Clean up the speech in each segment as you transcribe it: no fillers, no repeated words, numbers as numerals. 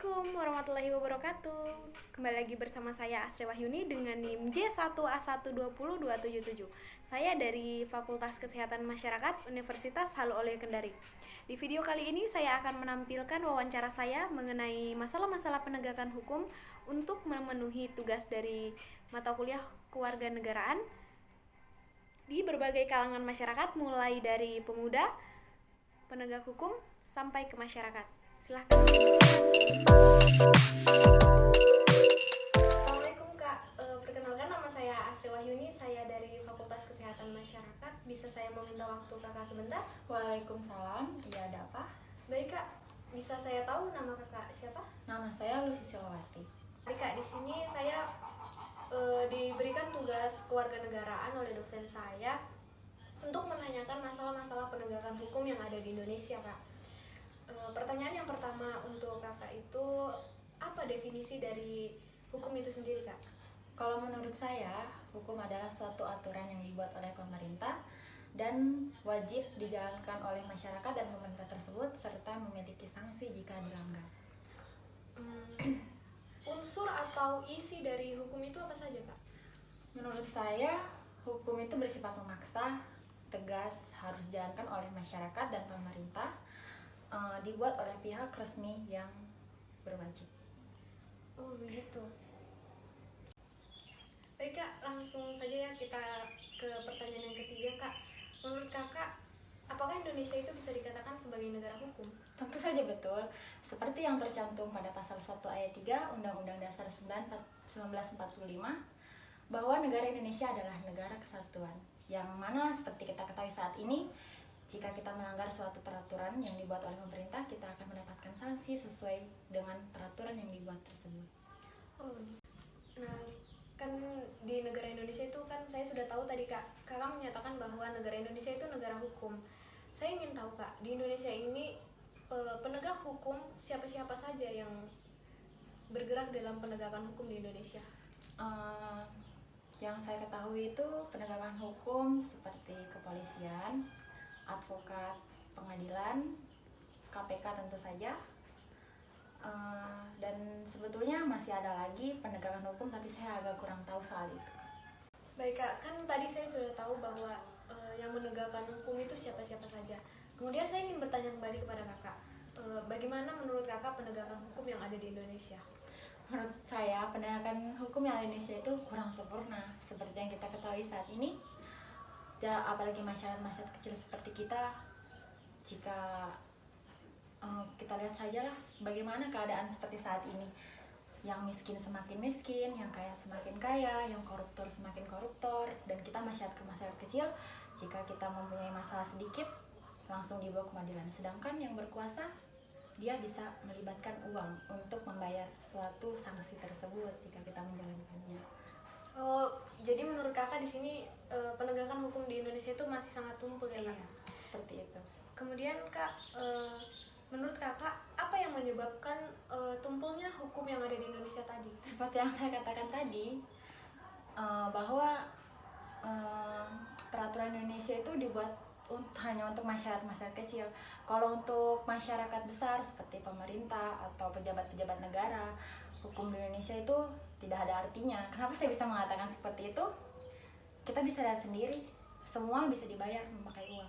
Assalamualaikum warahmatullahi wabarakatuh. Kembali lagi bersama saya Asri Wahyuni dengan NIM J1A120277. Saya dari Fakultas Kesehatan Masyarakat Universitas Halu Oleo Kendari. Di video kali ini saya akan menampilkan wawancara saya mengenai masalah-masalah penegakan hukum untuk memenuhi tugas dari mata kuliah kewarganegaraan di berbagai kalangan masyarakat, mulai dari pemuda, penegak hukum, sampai ke masyarakat. Silahkan. Assalamualaikum Kak, perkenalkan nama saya Asri Wahyuni, saya dari Fakultas Kesehatan Masyarakat. Bisa saya meminta waktu Kakak sebentar? Waalaikumsalam, iya ada apa? Baik Kak, bisa saya tahu nama Kakak siapa? Nama saya Lucy Silawati. Baik Kak, di sini saya diberikan tugas kewarganegaraan oleh dosen saya untuk menanyakan masalah-masalah penegakan hukum yang ada di Indonesia Kak. Pertanyaan yang pertama untuk Kakak itu, apa definisi dari hukum itu sendiri Kak? Kalau menurut saya, hukum adalah suatu aturan yang dibuat oleh pemerintah dan wajib dijalankan oleh masyarakat dan pemerintah tersebut serta memiliki sanksi jika dilanggar. Unsur atau isi dari hukum itu apa saja Kak? Menurut saya, hukum itu bersifat memaksa, tegas, harus dijalankan oleh masyarakat dan pemerintah, dibuat oleh pihak resmi yang berwajib. Oh begitu. Baik Kak, langsung saja ya kita ke pertanyaan yang ketiga Kak. Menurut Kakak, apakah Indonesia itu bisa dikatakan sebagai negara hukum? Tentu saja betul, seperti yang tercantum pada pasal 1 ayat 3 Undang-Undang Dasar 1945, bahwa negara Indonesia adalah negara kesatuan, yang mana seperti kita ketahui saat ini, jika kita melanggar suatu peraturan yang dibuat oleh pemerintah, kita akan mendapatkan sanksi sesuai dengan peraturan yang dibuat tersebut. Oh, nah kan di negara Indonesia itu kan saya sudah tahu tadi Kak, Kakak menyatakan bahwa negara Indonesia itu negara hukum. Saya ingin tahu Kak, di Indonesia ini penegak hukum siapa-siapa saja yang bergerak dalam penegakan hukum di Indonesia? Yang saya ketahui itu penegakan hukum seperti kepolisian, advokat, pengadilan, KPK tentu saja, dan sebetulnya masih ada lagi penegakan hukum, tapi saya agak kurang tahu soal itu. Baik Kak, kan tadi saya sudah tahu bahwa yang menegakkan hukum itu siapa-siapa saja. Kemudian saya ingin bertanya kembali kepada Kakak, bagaimana menurut Kakak penegakan hukum yang ada di Indonesia? Menurut saya penegakan hukum yang ada di Indonesia itu kurang sempurna, seperti yang kita ketahui saat ini. Apalagi masyarakat kecil seperti kita, jika kita lihat saja lah bagaimana keadaan seperti saat ini, yang miskin semakin miskin, yang kaya semakin kaya, yang koruptor semakin koruptor, dan kita masyarakat kecil, jika kita mempunyai masalah sedikit langsung dibawa ke pengadilan, sedangkan yang berkuasa dia bisa melibatkan uang untuk membayar suatu sanksi tersebut jika kita menjalankannya. Oh, jadi menurut Kakak di sini penegakan hukum di Indonesia itu masih sangat tumpul ya Kak? Iya, seperti itu. Kemudian Kak, menurut Kakak apa yang menyebabkan tumpulnya hukum yang ada di Indonesia tadi? Seperti yang saya katakan tadi, bahwa peraturan Indonesia itu dibuat hanya untuk masyarakat kecil. Kalau untuk masyarakat besar seperti pemerintah atau pejabat-pejabat negara, hukum di Indonesia itu tidak ada artinya. Kenapa saya bisa mengatakan seperti itu? Kita bisa lihat sendiri, semua bisa dibayar memakai uang.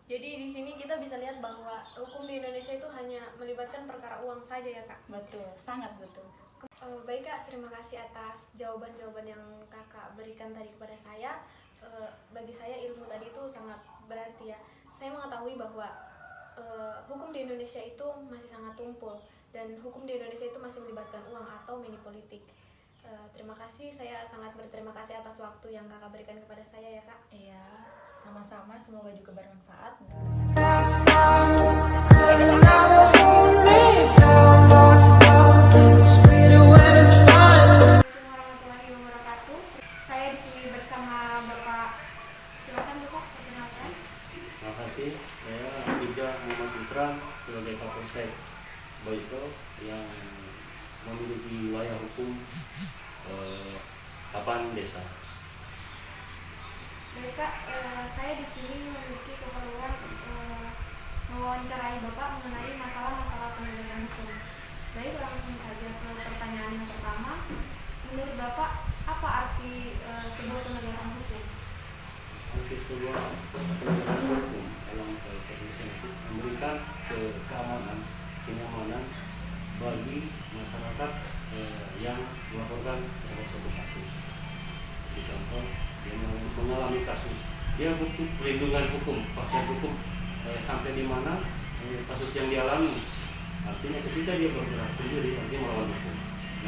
Jadi di sini kita bisa lihat bahwa hukum di Indonesia itu hanya melibatkan perkara uang saja ya Kak? Betul, sangat betul. Baik Kak, terima kasih atas jawaban-jawaban yang Kakak berikan tadi kepada saya. Bagi saya ilmu tadi itu sangat berarti ya. Saya mengetahui bahwa hukum di Indonesia itu masih sangat tumpul, dan hukum di Indonesia itu masih melibatkan uang atau money politik. Terima kasih, saya sangat berterima kasih atas waktu yang Kakak berikan kepada saya ya Kak. Iya, sama-sama, semoga juga bermanfaat. Warahmatullahi wabarakatuh. Saya di sini bersama Bapak. Silakan Bapak perkenalkan. Terima kasih. Saya Tiga Muhammad Putra sebagai Kapolsek Boyso yang memiliki wilayah hukum 8 desa. Baik Kak, saya di sini memiliki keperluan mewawancarai Bapak mengenai masalah-masalah penegakan hukum. Baik, langsung saja ke pertanyaan yang pertama. Menurut Bapak, apa arti sebuah penegakan hukum? Arti sebuah penegakan hukum dalam Indonesia itu memberikan kenyamanan bagi masyarakat yang melaporkan terhadap suatu kasus. Di contoh, dia mengalami kasus, dia butuh perlindungan hukum, kepastian hukum sampai di mana kasus yang dialami. Artinya ketika dia bergerak sendiri, artinya melawan hukum.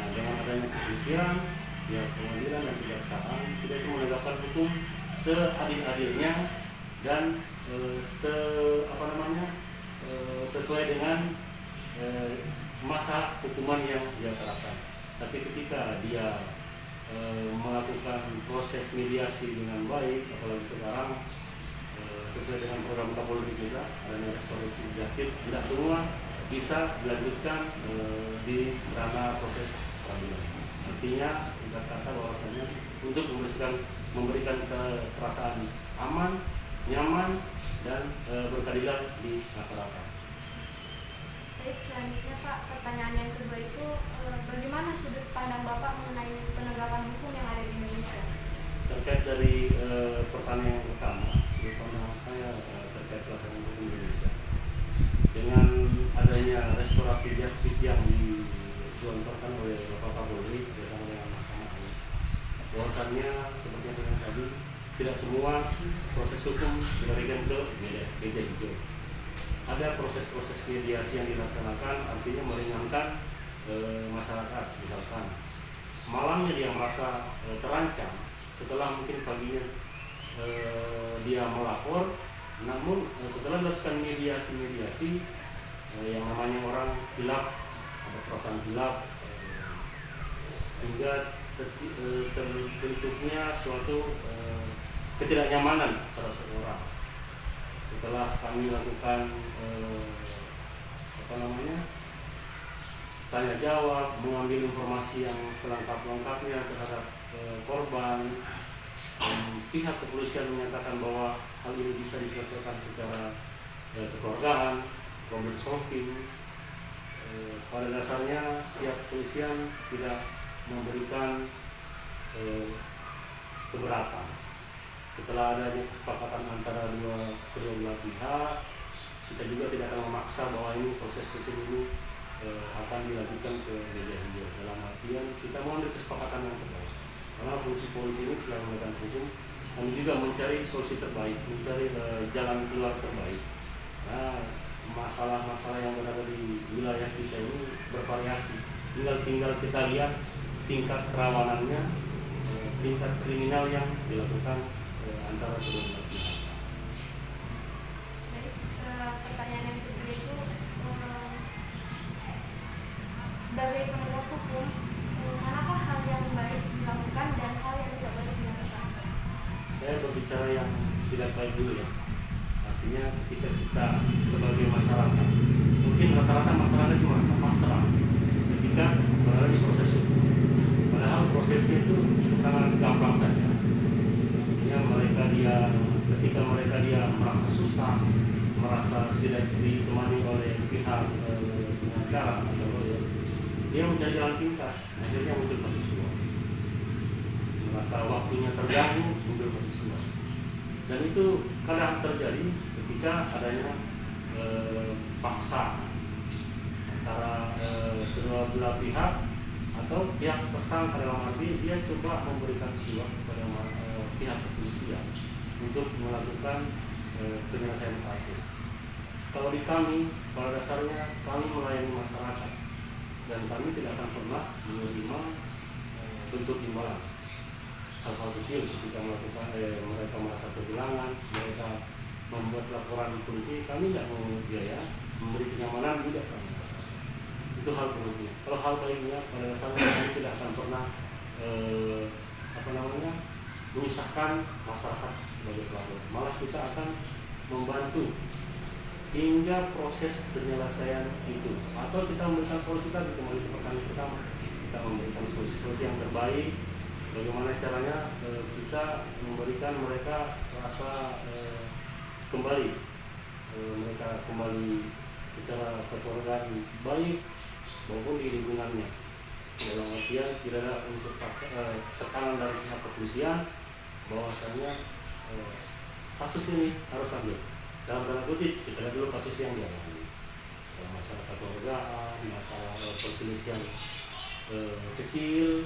Nah, dengan adanya kepolisian, ya pengadilan dan kejaksaan, kita itu menegakkan hukum seadil-adilnya dan sesuai dengan masa hukuman yang dia terapkan. Tapi ketika dia melakukan proses mediasi dengan baik, apalagi sekarang sesuai dengan program Kapolri juga adanya restoratif justice, tidak semua bisa dilanjutkan di ranah proses peradilan. Artinya kita kata bahwasanya untuk memberikan perasaan aman, nyaman dan berkeadilan di masyarakat. Baik, selanjutnya Pak, pertanyaan yang kedua itu bagaimana sudut pandang Bapak mengenai penegakan hukum yang ada di Indonesia? Terkait dari pertanyaan yang pertama, sudut pandang saya terkait pelaksanaan hukum Indonesia dengan adanya restoratif justice yang digelontorkan oleh Bapak Kapolri bersama dengan Mahkamah Agung, bahwasannya seperti yang saya tadi, tidak semua proses hukum dilarikan ke meja hijau. Ada proses-proses mediasi yang dilaksanakan, artinya meringankan masyarakat. Misalkan malamnya dia merasa terancam, setelah mungkin paginya dia melapor, namun setelah dilakukan mediasi yang namanya orang hilaf, ada perasaan hilaf, hingga terbentuknya suatu ketidaknyamanan terhadap seseorang. Setelah kami lakukan tanya jawab, mengambil informasi yang selengkap-lengkapnya terhadap korban, pihak kepolisian menyatakan bahwa hal ini bisa diselesaikan secara kekeluargaan, problem solving. Pada dasarnya pihak kepolisian tidak memberikan keberatan. Setelah adanya kesepakatan antara kedua belah pihak, kita juga tidak akan memaksa bahwa ini proses hukum ini akan dilanjutkan ke meja hijau. Dalam artian kita mengambil kesepakatan yang terbaik. Karena fungsi polisi ini selain menegakkan hukum, kami juga mencari solusi terbaik, mencari jalan keluar terbaik. Nah, masalah-masalah yang berada di wilayah kita ini bervariasi. Tinggal kita lihat tingkat kerawanannya, tingkat kriminal yang dilakukan antara kedua belah pihak. Jadi pertanyaan yang kedua itu sebagai penegak hukum, manakah hal yang baik dilakukan dan hal yang tidak baik dilakukan? Saya berbicara yang tidak baik dulu ya. Artinya ketika kita sebagai masyarakat, mungkin rata-rata masyarakat itu merasa pasrah ketika berada di proses hukum. Padahal prosesnya itu sangat gampang saja. Ketika mereka merasa susah, merasa tidak ditemani oleh pihak pengacara atau lawyer, dia mencari jalan pintas, akhirnya muncul kasus suap. Merasa waktunya terganggu, muncul kasus suap. Dan itu kadang terjadi ketika adanya paksa antara kedua belah pihak atau pihak tersangka, dalam arti dia coba memberikan suap kepada pihak kepolisian untuk melakukan penyelesaian kasus. Kalau di kami, pada dasarnya kami melayani masyarakat dan kami tidak akan pernah menerima bentuk imbalan. Hal-hal kecil ketika mereka merasa kehilangan, mereka membuat laporan di polisi, kami tidak mau biaya, memberi kenyamanan juga sama sekali. Itu hal buruknya. Kalau hal baiknya, pada dasarnya kami tidak akan pernah menyusahkan masyarakat sebagai pelapor. Malah kita akan membantu hingga proses penyelesaian itu. Atau kita memberikan solusi tadi, kembali ke pertanyaan pertama, kita memberikan solusi yang terbaik. Bagaimana caranya kita memberikan mereka rasa mereka kembali secara kekeluargaan baik, maupun di lingkungannya. Dalam artian tidak ada untuk tekanan dari pihak kepolisian bahwasanya kasus ini harus ambil. Dalam tanda kutip, kita lihat dulu kasus yang dialami. Masalah kekeluargaan, masalah perselisihan kecil.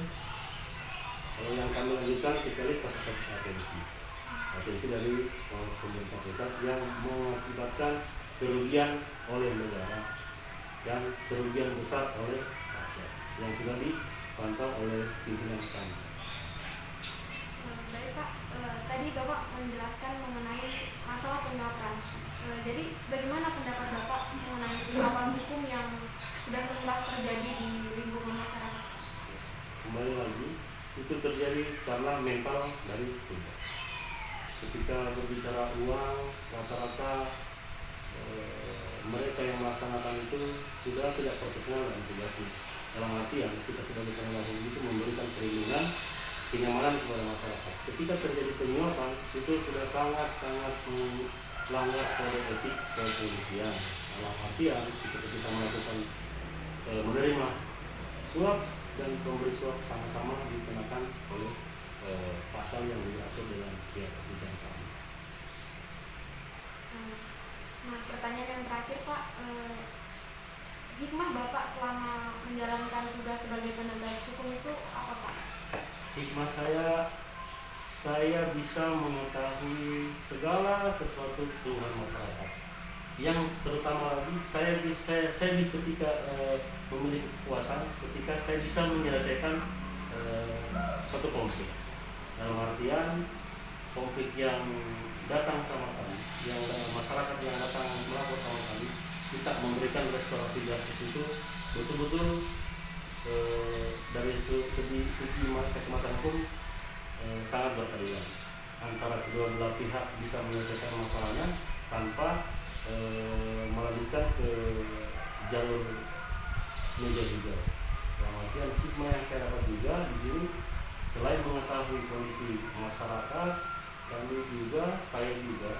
Kalau yang kami lanjutkan, kita lihat kasus atensi dari pemerintah pusat yang mengakibatkan kerugian oleh negara dan kerugian besar oleh rakyat yang sudah dipantau oleh pimpinan kami. Baik Pak, tadi Bapak menjelaskan mengenai masalah penyuapan. Jadi bagaimana pendapat Bapak mengenai penyuapan hukum yang sudah telah terjadi di lingkungan masyarakat? Kembali lagi, itu terjadi karena mental dari tugas. Ketika berbicara uang, rata-rata mereka yang melaksanakan itu sudah tidak profesional dan tugasnya. Dalam artian kita sebagai penegak hukum itu memberikan perlindungan, kenyamanan kepada masyarakat. Ketika terjadi penyuapan itu sudah sangat-sangat melanggar kode etik kepolisian. Dalam artian kita melakukan menerima suap dan pemberi suap sama-sama dikenakan oleh pasal yang diatur dengan pihak kepolisian kami. Nah, pertanyaan yang terakhir Pak, hikmah Bapak selama menjalankan tugas sebagai penegak hukum itu apa Pak? Hikmah saya bisa mengetahui segala sesuatu keluhan masyarakat. Yang terutama lagi saya ketika memiliki kekuasaan, ketika saya bisa menyelesaikan suatu konflik. Dalam artian konflik yang datang sama kami, yang masyarakat yang datang melapor sama kami, kita memberikan restoratif justice itu betul-betul dari segi kacamata hukum sangat berkeadilan. Antara kedua belah pihak bisa menyelesaikan masalahnya tanpa melanjutkan ke jalur meja juga. Dalam artian hikmah yang saya dapat juga di sini, selain mengetahui kondisi masyarakat, saya juga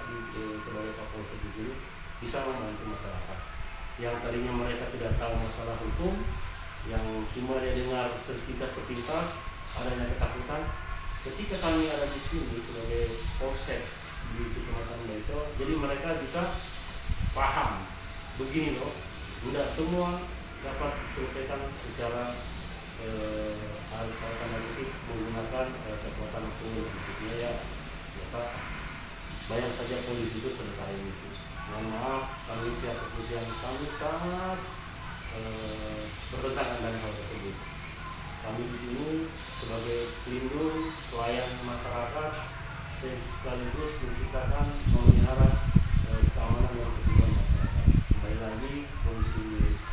sebagai Kapolsek di sini bisa membantu masyarakat yang tadinya mereka tidak tahu masalah hukum, yang cuma dia dengar sepintas adanya ketakutan. Ketika kami ada di sini sebagai polsek di Kecamatan Baito, jadi mereka bisa paham begini loh, tidak semua dapat diselesaikan secara menggunakan kekuatan hukum. Maksudnya ya biasa bayang saja polisi itu selesai itu. Mohon maaf, kami pihak kepolisian kami sangat bertentangan dengan hal tersebut. Kami di sini sebagai pelindung pelayan masyarakat sekaligus menciptakan memelihara keamanan dan ketertiban masyarakat. Kembali lagi polisi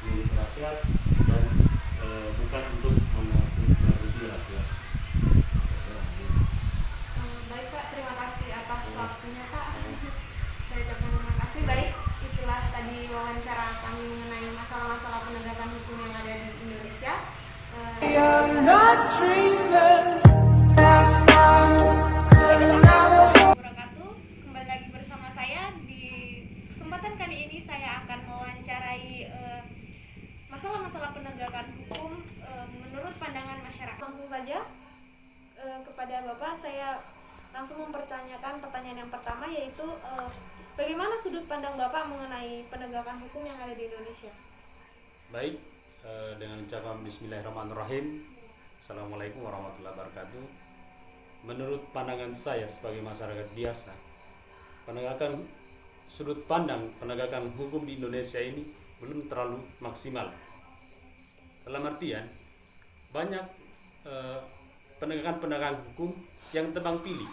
milik rakyat dan bukan untuk menakuti rakyat. Baik Pak, terima kasih atas waktunya Pak. Saya ucapkan terima kasih. Baik, itulah tadi wawancara kami mengenai masalah-masalah penegakan hukum yang ada di Indonesia. Kembali lagi bersama saya. Di kesempatan kali ini saya akan mewawancarai masalah-masalah penegakan hukum menurut pandangan masyarakat. Langsung saja kepada Bapak saya langsung mempertanyakan pertanyaan yang pertama, yaitu bagaimana sudut pandang Bapak mengenai penegakan hukum yang ada di Indonesia? Baik, dengan ucapan Bismillahirrahmanirrahim. Assalamualaikum warahmatullahi wabarakatuh. Menurut pandangan saya sebagai masyarakat biasa, sudut pandang penegakan hukum di Indonesia ini belum terlalu maksimal. Dalam artian banyak penegakan hukum yang tebang pilih,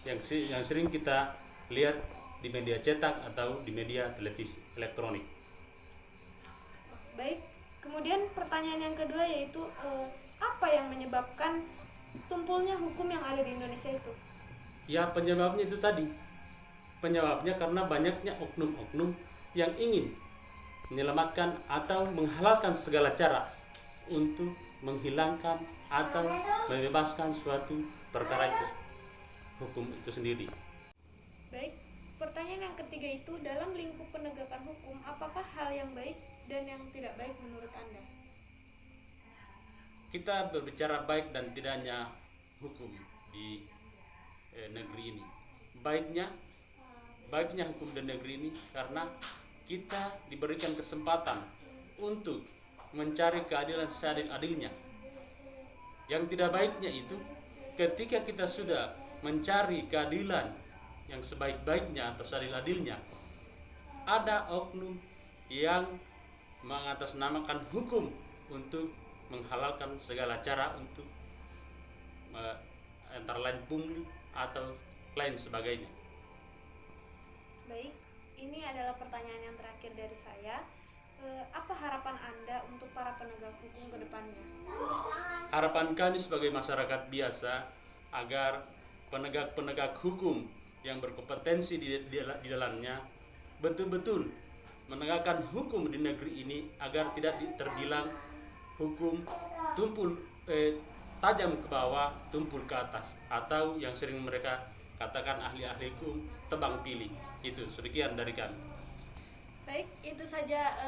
yang sering kita lihat di media cetak atau di media televisi elektronik. Baik, kemudian pertanyaan yang kedua yaitu apa yang menyebabkan tumpulnya hukum yang ada di Indonesia itu? Ya, penyebabnya itu tadi. Penyebabnya karena banyaknya oknum-oknum yang ingin menyelamatkan atau menghalalkan segala cara untuk menghilangkan atau membebaskan suatu perkara itu, hukum itu sendiri. Baik, pertanyaan yang ketiga itu, dalam lingkup penegakan hukum, apakah hal yang baik dan yang tidak baik menurut Anda? kita berbicara baik dan tidaknya hukum di negeri ini. Baiknya hukum di negeri ini karena kita diberikan kesempatan untuk mencari keadilan seadil-adilnya. Yang tidak baiknya itu ketika kita sudah mencari keadilan yang sebaik-baiknya atau seadil-adilnya, ada oknum yang mengatasnamakan hukum untuk menghalalkan segala cara untuk antara lain pungli atau lain sebagainya. Baik, ini adalah pertanyaan yang terakhir dari saya. Apa harapan Anda untuk para penegak hukum ke depannya? Harapan kami sebagai masyarakat biasa agar penegak-penegak hukum yang berkompetensi di dalamnya betul-betul menegakkan hukum di negeri ini agar tidak terbilang hukum tajam ke bawah, tumpul ke atas, atau yang sering mereka katakan ahli-ahli hukum tebang pilih. Itu sekian dari kami. Baik, itu saja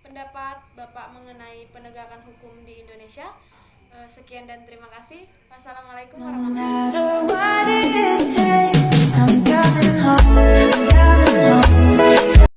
pendapat Bapak mengenai penegakan hukum di Indonesia. Sekian dan terima kasih. Wassalamualaikum warahmatullahi wabarakatuh.